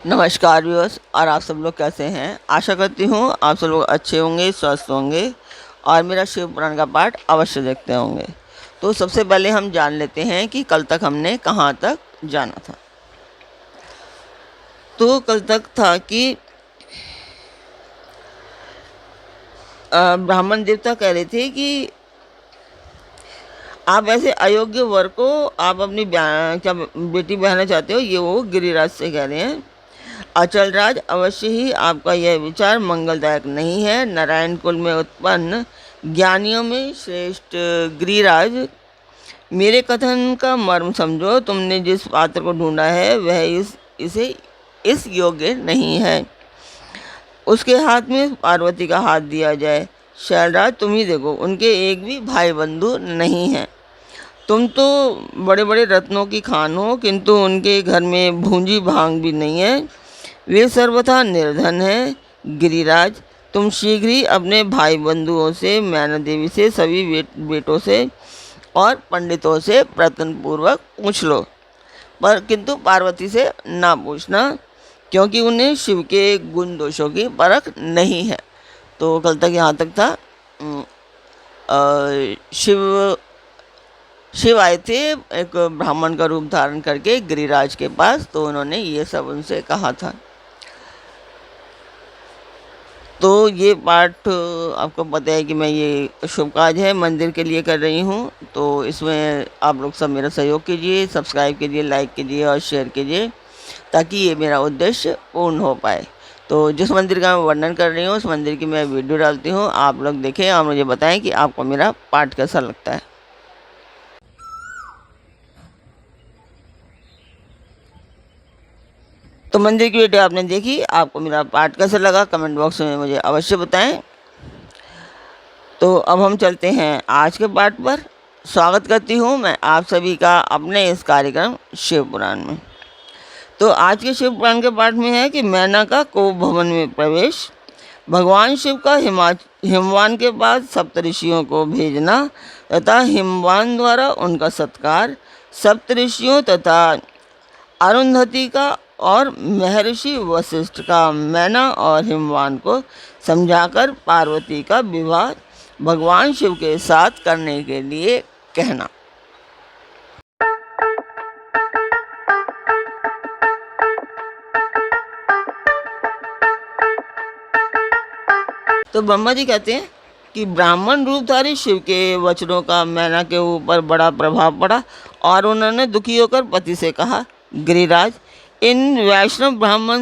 नमस्कार व्यूअर्स, और आप सब लोग कैसे हैं। आशा करती हूँ आप सब लोग अच्छे होंगे, स्वस्थ होंगे और मेरा शिव पुराण का पाठ अवश्य देखते होंगे। तो सबसे पहले हम जान लेते हैं कि कल तक हमने कहाँ तक जाना था। तो कल तक था कि ब्राह्मण देवता कह रहे थे कि आप ऐसे अयोग्य वर को आप अपनी क्या बेटी बहना चाहते हो। ये वो गिरिराज से कह रहे हैं। अचलराज, अवश्य ही आपका यह विचार मंगलदायक नहीं है। नारायण कुल में उत्पन्न ज्ञानियों में श्रेष्ठ गिरिराज, मेरे कथन का मर्म समझो। तुमने जिस पात्र को ढूंढा है वह इसे इस योग्य नहीं है। उसके हाथ में पार्वती का हाथ दिया जाए। शैलराज, तुम ही देखो, उनके एक भी भाई बंधु नहीं हैं। तुम तो बड़े बड़े रत्नों की खान हो, किंतु उनके घर में भूंजी भांग भी नहीं है। वे सर्वथा निर्धन हैं। गिरिराज, तुम शीघ्र ही अपने भाई बंधुओं से, मैना देवी से, सभी बेटों से और पंडितों से प्रयत्नपूर्वक पूछ लो, पर किंतु पार्वती से ना पूछना, क्योंकि उन्हें शिव के गुण दोषों की परख नहीं है। तो कल तक यहाँ तक था। शिव शिव आए थे एक ब्राह्मण का रूप धारण करके गिरिराज के पास, तो उन्होंने ये सब उनसे कहा था। तो ये पाठ आपको पता है कि मैं ये शुभ काज है मंदिर के लिए कर रही हूँ। तो इसमें आप लोग सब मेरा सहयोग कीजिए, सब्सक्राइब कीजिए, लाइक कीजिए और शेयर कीजिए, ताकि ये मेरा उद्देश्य पूर्ण हो पाए। तो जिस मंदिर का मैं वर्णन कर रही हूँ उस मंदिर की मैं वीडियो डालती हूँ, आप लोग देखें और मुझे बताएं कि आपको मेरा पाठ कैसा लगता है। तो मंदिर की वीडियो आपने देखी, आपको मेरा पाठ कैसा लगा कमेंट बॉक्स में मुझे अवश्य बताएं। तो अब हम चलते हैं आज के पाठ पर। स्वागत करती हूँ मैं आप सभी का अपने इस कार्यक्रम शिव पुराण में। तो आज के शिव पुराण के पाठ में है कि मैना का कोप भवन में प्रवेश, भगवान शिव का हिमवान के पास सप्तऋषियों को भेजना तथा हिमवान द्वारा उनका सत्कार, सप्तऋषियों तथा अरुंधति का और महर्षि वशिष्ठ का मैना और हिमवान को समझाकर पार्वती का विवाह भगवान शिव के साथ करने के लिए कहना। तो ब्रह्मा जी कहते हैं कि ब्राह्मण रूपधारी शिव के वचनों का मैना के ऊपर बड़ा प्रभाव पड़ा और उन्होंने दुखी होकर पति से कहा, गिरिराज, इन वैष्णव ब्राह्मण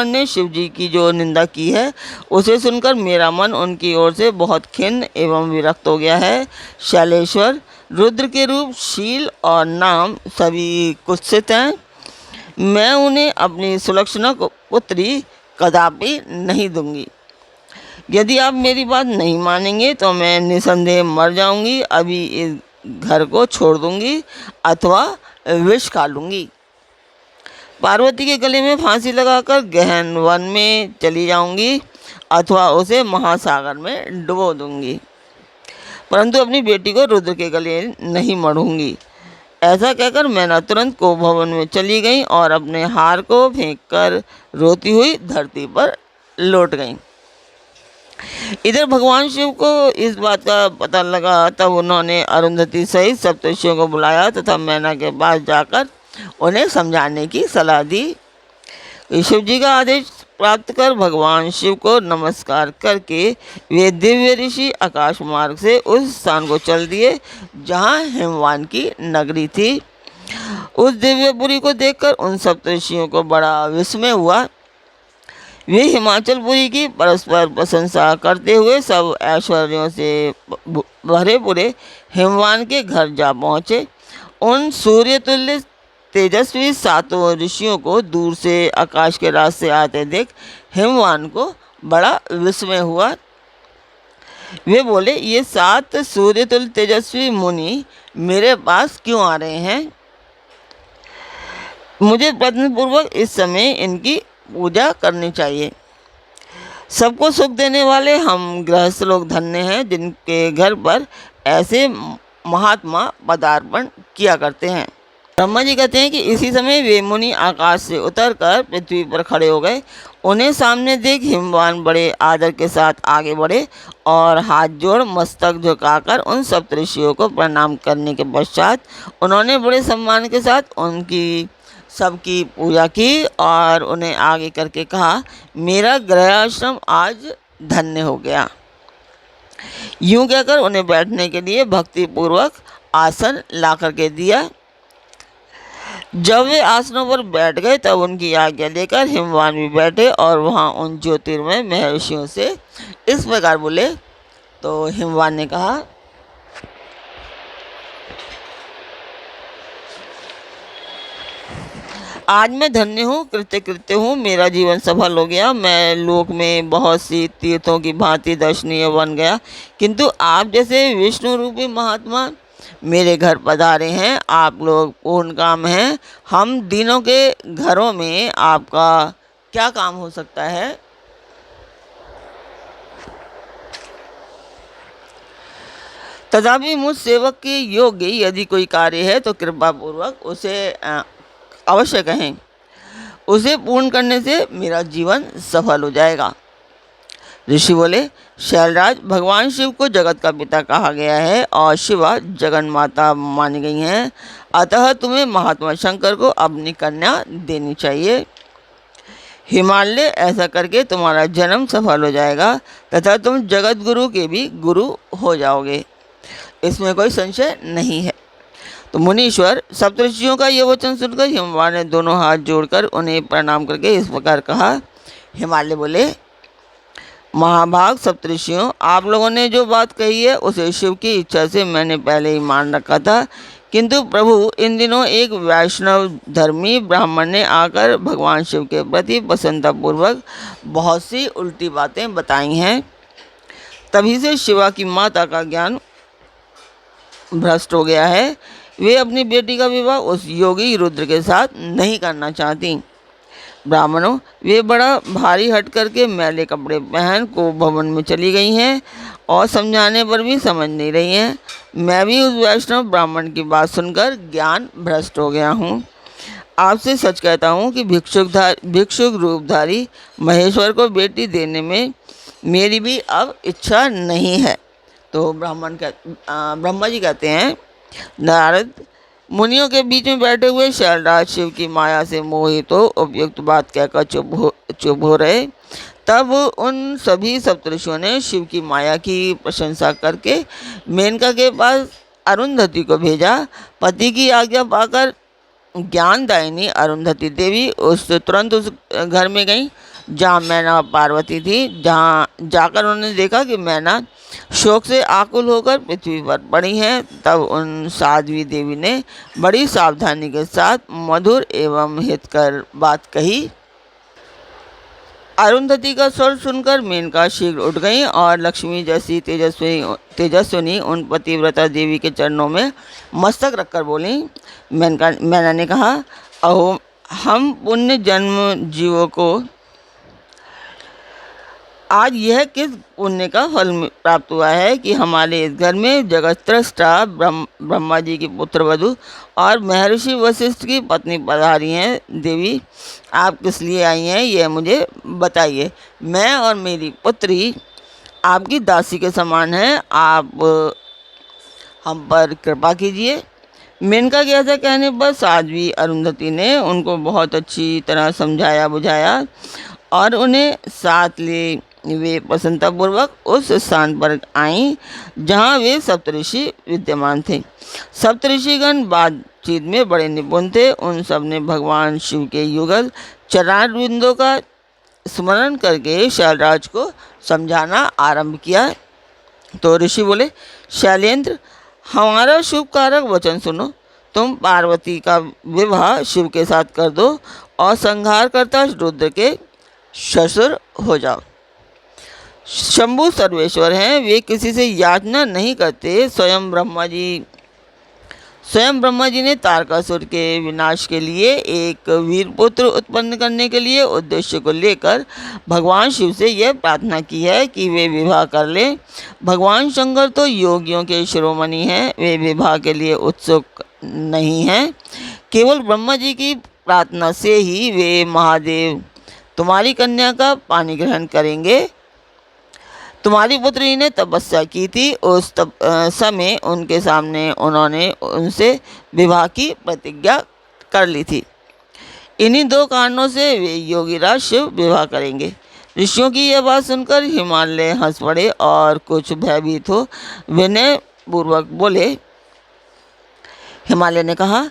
ने शिव जी की जो निंदा की है उसे सुनकर मेरा मन उनकी ओर से बहुत खिन्न एवं विरक्त हो गया है। शैलेश्वर, रुद्र के रूप, शील और नाम सभी कुत्सित हैं। मैं उन्हें अपनी सुलक्षणा पुत्री कदापि नहीं दूंगी। यदि आप मेरी बात नहीं मानेंगे तो मैं निसंदेह मर जाऊंगी, अभी इस घर को छोड़ दूंगी अथवा विष खा लूंगी। पार्वती के गले में फांसी लगाकर गहन वन में चली जाऊंगी अथवा उसे महासागर में डुबो दूंगी, परंतु अपनी बेटी को रुद्र के गले नहीं मढ़ूंगी। ऐसा कहकर मैना तुरंत कोप भवन में चली गई और अपने हार को फेंककर रोती हुई धरती पर लौट गई। इधर भगवान शिव को इस बात का पता लगा, तब उन्होंने अरुंधति सहित सप्तऋषियों को बुलाया तथा मैना के पास जाकर उन्हें समझाने की सलाह दी। शिव जी का आदेश प्राप्त कर भगवान शिव को नमस्कार करके वे दिव्य ऋषि आकाश मार्ग से उस स्थान को चल दिए जहाँ हिमवान की नगरी थी। उस दिव्यपुरी को देखकर उन सप्तऋषियों को बड़ा विस्मय हुआ। वे हिमाचलपुरी की परस्पर प्रशंसा करते हुए सब ऐश्वर्यों से भरे पूरे हिमवान के घर जा पहुँचे। उन सूर्यतुल्य तेजस्वी सातों ऋषियों को दूर से आकाश के रास्ते आते देख हिमवान को बड़ा विस्मय हुआ। वे बोले, ये 7 सूर्यतुल्य तेजस्वी मुनि मेरे पास क्यों आ रहे हैं? मुझे प्रयत्नपूर्वक इस समय इनकी पूजा करनी चाहिए। सबको सुख देने वाले हम गृहस्थ लोग धन्य हैं जिनके घर पर ऐसे महात्मा पदार्पण किया करते हैं। ब्रह्मा जी कहते हैं कि इसी समय वे मुनि आकाश से उतरकर पृथ्वी पर खड़े हो गए। उन्हें सामने देख हिमवान बड़े आदर के साथ आगे बढ़े और हाथ जोड़ मस्तक झुकाकर उन सप्तऋषियों को प्रणाम करने के पश्चात उन्होंने बड़े सम्मान के साथ उनकी सबकी पूजा की और उन्हें आगे करके कहा, मेरा गृह आश्रम आज धन्य हो गया। यूं कहकर उन्हें बैठने के लिए भक्तिपूर्वक आसन ला करके दिया। जब वे आसनों पर बैठ गए तब उनकी आज्ञा लेकर हिमवान भी बैठे और वहाँ उन ज्योतिर्मय महर्षियों से इस प्रकार बोले। तो हिमवान ने कहा, आज मैं धन्य हूँ, कृत्य हूँ, मेरा जीवन सफल हो गया। मैं लोक में बहुत सी तीर्थों की भांति दर्शनीय बन गया, किंतु आप जैसे विष्णु रूपी महात्मा मेरे घर पधारे हैं। आप लोग पूर्ण काम हैं। हम दीनों के घरों में आपका क्या काम हो सकता है? तथापि मुझ सेवक के योग्य यदि कोई कार्य है तो कृपा पूर्वक उसे अवश्य कहें। उसे पूर्ण करने से मेरा जीवन सफल हो जाएगा। ऋषि बोले, शैलराज, भगवान शिव को जगत का पिता कहा गया है और शिवा जगन माता मानी गई हैं, अतः तुम्हें महात्मा शंकर को अपनी कन्या देनी चाहिए। हिमालय ऐसा करके तुम्हारा जन्म सफल हो जाएगा तथा तुम जगत गुरु के भी गुरु हो जाओगे, इसमें कोई संशय नहीं है। तो मुनीश्वर सप्तऋषियों का ये वचन सुनकर हिमवान ने दोनों हाथ जोड़कर उन्हें प्रणाम करके इस प्रकार कहा। हिमालय बोले, महाभाग सप्तऋषियों, आप लोगों ने जो बात कही है उसे शिव की इच्छा से मैंने पहले ही मान रखा था, किंतु प्रभु इन दिनों एक वैष्णव धर्मी ब्राह्मण ने आकर भगवान शिव के प्रति प्रसन्नतापूर्वक बहुत सी उल्टी बातें बताई हैं। तभी से शिवा की माता का ज्ञान भ्रष्ट हो गया है। वे अपनी बेटी का विवाह उस योगी रुद्र के साथ नहीं करना चाहती। ब्राह्मणों, वे बड़ा भारी हट करके मैले कपड़े पहन को भवन में चली गई हैं और समझाने पर भी समझ नहीं रही हैं। मैं भी उस वैष्णव ब्राह्मण की बात सुनकर ज्ञान भ्रष्ट हो गया हूँ। आपसे सच कहता हूँ कि भिक्षुक रूपधारी महेश्वर को बेटी देने में मेरी भी अब इच्छा नहीं है। तो ब्रह्मा जी कहते हैं, नारद, मुनियों के बीच में बैठे हुए शैलराज शिव की माया से मोहित हो उपयुक्त बात कहकर चुप हो रहे। तब उन सभी सप्तऋषियों ने शिव की माया की प्रशंसा करके मेनका के पास अरुंधति को भेजा। पति की आज्ञा पाकर ज्ञानदायिनी अरुंधति देवी तुरंत उस घर में गई जहाँ मैना पार्वती थी। जहाँ जाकर उन्होंने देखा कि मैना शोक से आकुल होकर पृथ्वी पर पड़ी हैं। तब उन साध्वी देवी ने बड़ी सावधानी के साथ मधुर एवं हितकर बात कही। अरुंधति का स्वर सुनकर मेनका शीघ्र उठ गई और लक्ष्मी जैसी तेजस्विनी उन पतिव्रता देवी के चरणों में मस्तक रखकर बोली। मैना ने कहा, अहो, हम पुण्य जन्म जीवों को आज यह किस पुण्य का फल प्राप्त हुआ है कि हमारे इस घर में जगतस्रष्टा ब्रह्मा जी की पुत्र वधू और महर्षि वशिष्ठ की पत्नी पधारी हैं। देवी, आप किस लिए आई हैं यह मुझे बताइए। मैं और मेरी पुत्री आपकी दासी के समान हैं, आप हम पर कृपा कीजिए। मेनका के ऐसा कहने पर साध्वी अरुंधति ने उनको बहुत अच्छी तरह समझाया बुझाया और उन्हें साथ ले वे प्रसन्नतापूर्वक उस स्थान पर आईं जहाँ वे सप्तऋषि विद्यमान थे। सप्तऋषिगण बातचीत में बड़े निपुण थे। उन सब ने भगवान शिव के युगल चरणविंदों का स्मरण करके शैलराज को समझाना आरंभ किया। तो ऋषि बोले, शैलेंद्र, हमारा शुभ कारक वचन सुनो। तुम पार्वती का विवाह शिव के साथ कर दो और संहार करता रुद्र के ससुर हो जाओ। शंभु सर्वेश्वर हैं, वे किसी से याचना नहीं करते। स्वयं ब्रह्मा जी ने तारकासुर के विनाश के लिए एक वीर पुत्र उत्पन्न करने के लिए उद्देश्य को लेकर भगवान शिव से यह प्रार्थना की है कि वे विवाह कर लें। भगवान शंकर तो योगियों के शिरोमणि हैं, वे विवाह के लिए उत्सुक नहीं हैं। केवल ब्रह्मा जी की प्रार्थना से ही वे महादेव तुम्हारी कन्या का पानी ग्रहण करेंगे। तुम्हारी पुत्री ने तपस्या की थी, उस समय उनके सामने उन्होंने उनसे विवाह की प्रतिज्ञा कर ली थी। इन्हीं दो कारणों से वे योगीराज शिव विवाह करेंगे। ऋषियों की यह बात सुनकर हिमालय हंस पड़े और कुछ भयभीत हो विनय पूर्वक बोले। हिमालय ने कहा,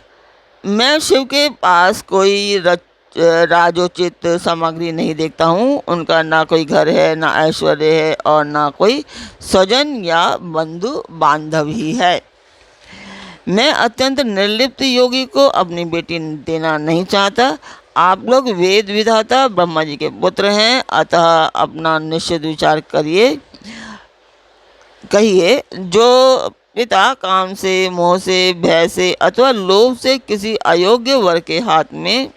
मैं शिव के पास कोई राजोचित सामग्री नहीं देखता हूँ। उनका ना कोई घर है, ना ऐश्वर्य है और ना कोई स्वजन या बंधु बांधव ही है। मैं अत्यंत निर्लिप्त योगी को अपनी बेटी देना नहीं चाहता। आप लोग वेद विधाता ब्रह्मा जी के पुत्र हैं, अतः अपना निश्चित विचार कहिए। जो पिता काम से, मोह से, भय से अथवा लोभ से किसी अयोग्य वर के हाथ में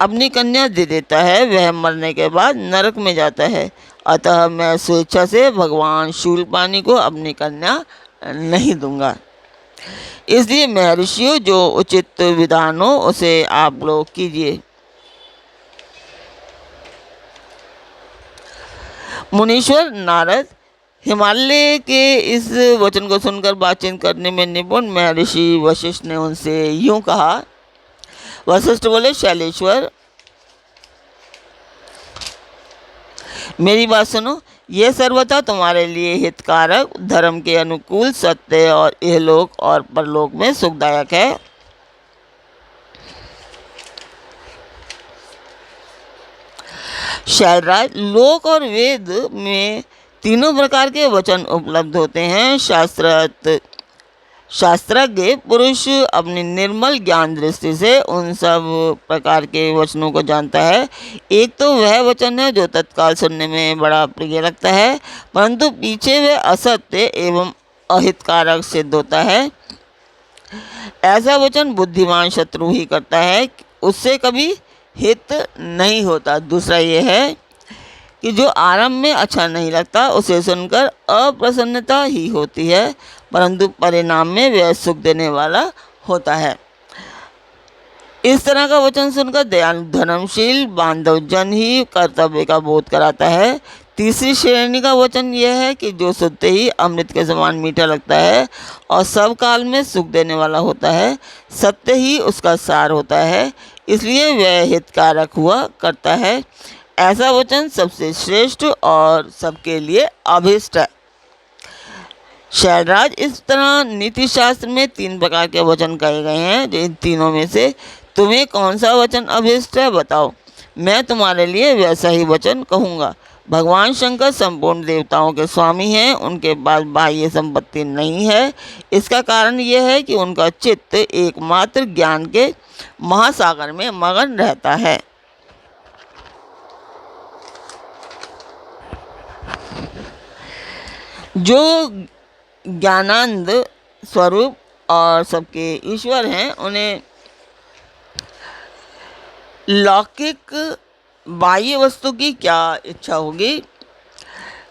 अपनी कन्या दे देता है, वह मरने के बाद नरक में जाता है। अतः मैं स्वेच्छा से भगवान शूलपाणी को अपनी कन्या नहीं दूंगा। इसलिए महर्षियों, जो उचित विधान हो उसे आप लोग कीजिए। मुनीश्वर नारद हिमालय के इस वचन को सुनकर बातचीत करने में निपुण महर्षि वशिष्ठ ने उनसे यूं कहा। वशिष्ठ बोले, शैलेश्वर, मेरी बात सुनो। यह सर्वथा तुम्हारे लिए हितकारक, धर्म के अनुकूल, सत्य और इहलोक और परलोक में सुखदायक है। शैलराज, लोक और वेद में तीनों प्रकार के वचन उपलब्ध होते हैं। शास्त्रज्ञ पुरुष अपनी निर्मल ज्ञान दृष्टि से उन सब प्रकार के वचनों को जानता है। एक तो वह वचन है जो तत्काल सुनने में बड़ा प्रिय लगता है, परंतु पीछे वह असत्य एवं अहितकारक सिद्ध होता है। ऐसा वचन बुद्धिमान शत्रु ही करता है, उससे कभी हित नहीं होता। दूसरा यह है कि जो आरंभ में अच्छा नहीं लगता, उसे सुनकर अप्रसन्नता ही होती है, परंतु परिणाम में वह सुख देने वाला होता है। इस तरह का वचन सुनकर दयालु धर्मशील बांधव जन ही कर्तव्य का बोध कराता है। तीसरी श्रेणी का वचन यह है कि जो सुनते ही अमृत के समान मीठा लगता है और सब काल में सुख देने वाला होता है। सत्य ही उसका सार होता है, इसलिए वह हितकारक हुआ करता है। ऐसा वचन सबसे श्रेष्ठ और सबके लिए अभिष्ट है। शैलराज, इस तरह नीति शास्त्र में 3 प्रकार के वचन कहे गए हैं। इन तीनों में से तुम्हें कौन सा वचन अभिष्ट है, बताओ। मैं तुम्हारे लिए वैसा ही वचन कहूँगा। भगवान शंकर संपूर्ण देवताओं के स्वामी हैं, उनके पास बाह्य संपत्ति नहीं है। इसका कारण यह है कि उनका चित्त एकमात्र ज्ञान के महासागर में मगन रहता है। जो ज्ञानानंद स्वरूप और सबके ईश्वर हैं, उन्हें लौकिक बाह्य वस्तु की क्या इच्छा होगी।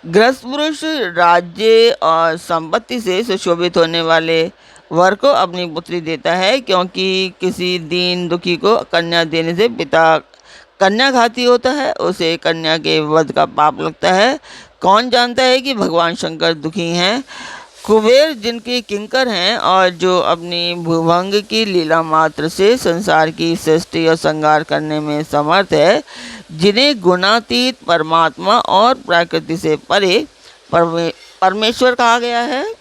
गृहस्थ पुरुष राज्य और संपत्ति से सुशोभित होने वाले वर को अपनी पुत्री देता है, क्योंकि किसी दीन दुखी को कन्या देने से पिता कन्याघाती होता है, उसे कन्या के वध का पाप लगता है। कौन जानता है कि भगवान शंकर दुखी हैं। कुबेर जिनके किंकर हैं और जो अपनी भूभंग की लीला मात्र से संसार की सृष्टि और संहार करने में समर्थ है, जिन्हें गुणातीत परमात्मा और प्रकृति से परे परमेश्वर कहा गया है।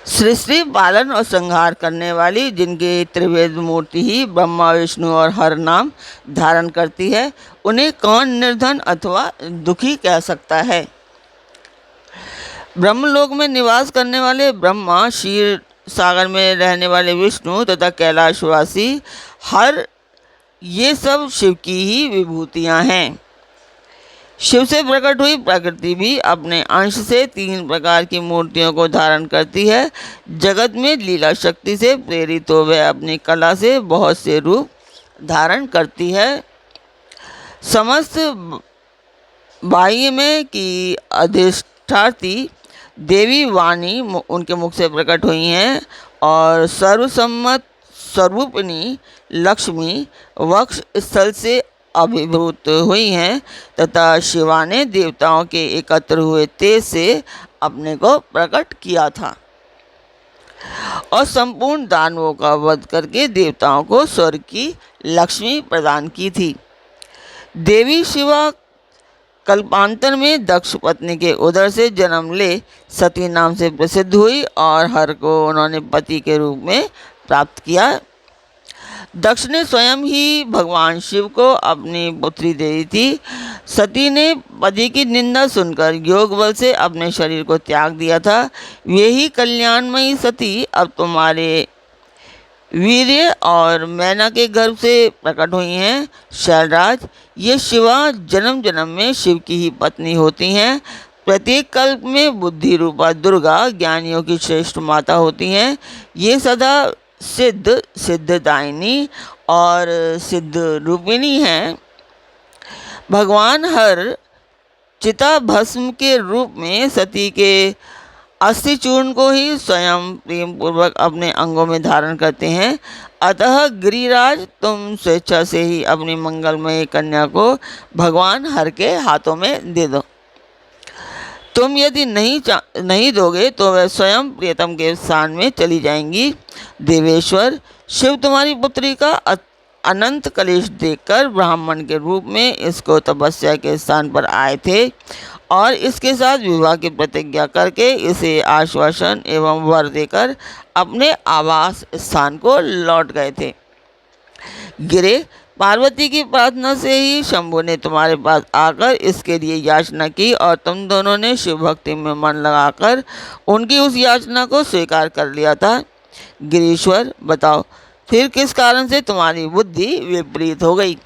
सृष्टि पालन और संहार करने वाली, जिनकी त्रिवेद मूर्ति ही ब्रह्मा विष्णु और हर नाम धारण करती है, उन्हें कौन निर्धन अथवा दुखी कह सकता है। ब्रह्मलोक में निवास करने वाले ब्रह्मा, क्षीर सागर में रहने वाले विष्णु तथा कैलाशवासी हर, ये सब शिव की ही विभूतियाँ हैं। शिव से प्रकट हुई प्रकृति भी अपने अंश से 3 प्रकार की मूर्तियों को धारण करती है। जगत में लीला शक्ति से प्रेरित हो वह अपनी कला से बहुत से रूप धारण करती है। समस्त बाह्य में की अधिष्ठात्री देवी वाणी उनके मुख से प्रकट हुई हैं और सर्वसम्मत स्वरूपिणी लक्ष्मी वक्ष स्थल से अभिभूत हुई हैं तथा शिवा ने देवताओं के एकत्र हुए तेज से अपने को प्रकट किया था और संपूर्ण दानवों का वध करके देवताओं को स्वर्ग की लक्ष्मी प्रदान की थी। देवी शिवा कल्पांतर में दक्ष पत्नी के उदर से जन्म ले सती नाम से प्रसिद्ध हुई और हर को उन्होंने पति के रूप में प्राप्त किया। दक्ष ने स्वयं ही भगवान शिव को अपनी पुत्री दे दी थी। सती ने पति की निंदा सुनकर योग बल से अपने शरीर को त्याग दिया था। यही कल्याणमयी सती अब तुम्हारे वीर्य और मैना के गर्भ से प्रकट हुई हैं। शैलराज, ये शिवा जन्म जन्म में शिव की ही पत्नी होती हैं। प्रत्येक कल्प में बुद्धि रूपा दुर्गा ज्ञानियों की श्रेष्ठ माता होती हैं। ये सदा सिद्ध सिद्धदायिनी और सिद्ध रूपिणी हैं। भगवान हर चिता भस्म के रूप में सती के अस्थि चूर्ण को ही स्वयं प्रेम पूर्वक अपने अंगों में धारण करते हैं। अतः गिरिराज, तुम स्वेच्छा से ही अपनी मंगलमय कन्या को भगवान हर के हाथों में दे दो। तुम यदि नहीं दोगे तो वह स्वयं प्रियतम के स्थान में चली जाएंगी। देवेश्वर, शिव तुम्हारी पुत्री का अनंत कलेश देखकर ब्राह्मण के रूप में इसको तपस्या के स्थान पर आए थे और इसके साथ विवाह की प्रतिज्ञा करके इसे आश्वासन एवं वर देकर अपने आवास स्थान को लौट गए थे। गिरे, पार्वती की प्रार्थना से ही शंभु ने तुम्हारे पास आकर इसके लिए याचना की और तुम दोनों ने शिव भक्ति में मन लगाकर उनकी उस याचना को स्वीकार कर लिया था। गिरीश्वर, बताओ फिर किस कारण से तुम्हारी बुद्धि विपरीत हो गई?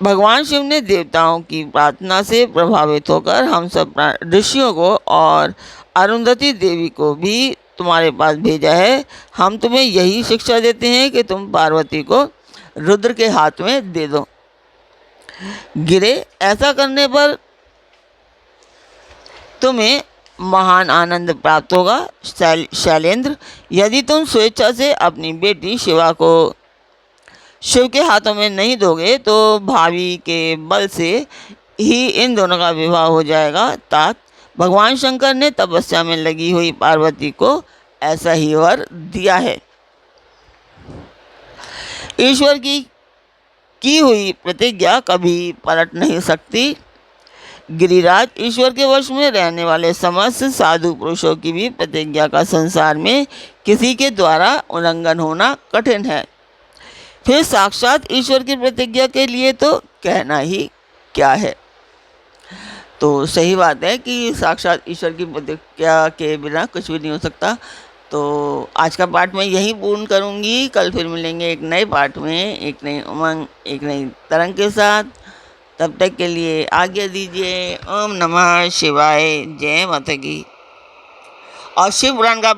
भगवान शिव ने देवताओं की प्रार्थना से प्रभावित होकर हम सब ऋषियों को और अरुंधति देवी को भी तुम्हारे पास भेजा है। हम तुम्हें यही शिक्षा देते हैं कि तुम पार्वती को रुद्र के हाथ में दे दो। गिरे, ऐसा करने पर तुम्हें महान आनंद प्राप्त होगा। शैलेंद्र, यदि तुम स्वेच्छा से अपनी बेटी शिवा को शिव के हाथों में नहीं दोगे तो भावी के बल से ही इन दोनों का विवाह हो जाएगा। तात, भगवान शंकर ने तपस्या में लगी हुई पार्वती को ऐसा ही वर दिया है। ईश्वर की हुई प्रतिज्ञा कभी पलट नहीं सकती। गिरिराज, ईश्वर के वश में रहने वाले समस्त साधु पुरुषों की भी प्रतिज्ञा का संसार में किसी के द्वारा उल्लंघन होना कठिन है। फिर साक्षात ईश्वर की प्रतिज्ञा के लिए तो कहना ही क्या है। तो सही बात है कि साक्षात ईश्वर की प्रतिज्ञा के बिना कुछ भी नहीं हो सकता। तो आज का पाठ मैं यहीं पूर्ण करूँगी। कल फिर मिलेंगे एक नए पाठ में, एक नई उमंग, एक नई तरंग के साथ। तब तक के लिए आज्ञा दीजिए। ओम नमः शिवाय। जय माता की। और शिव पुराण का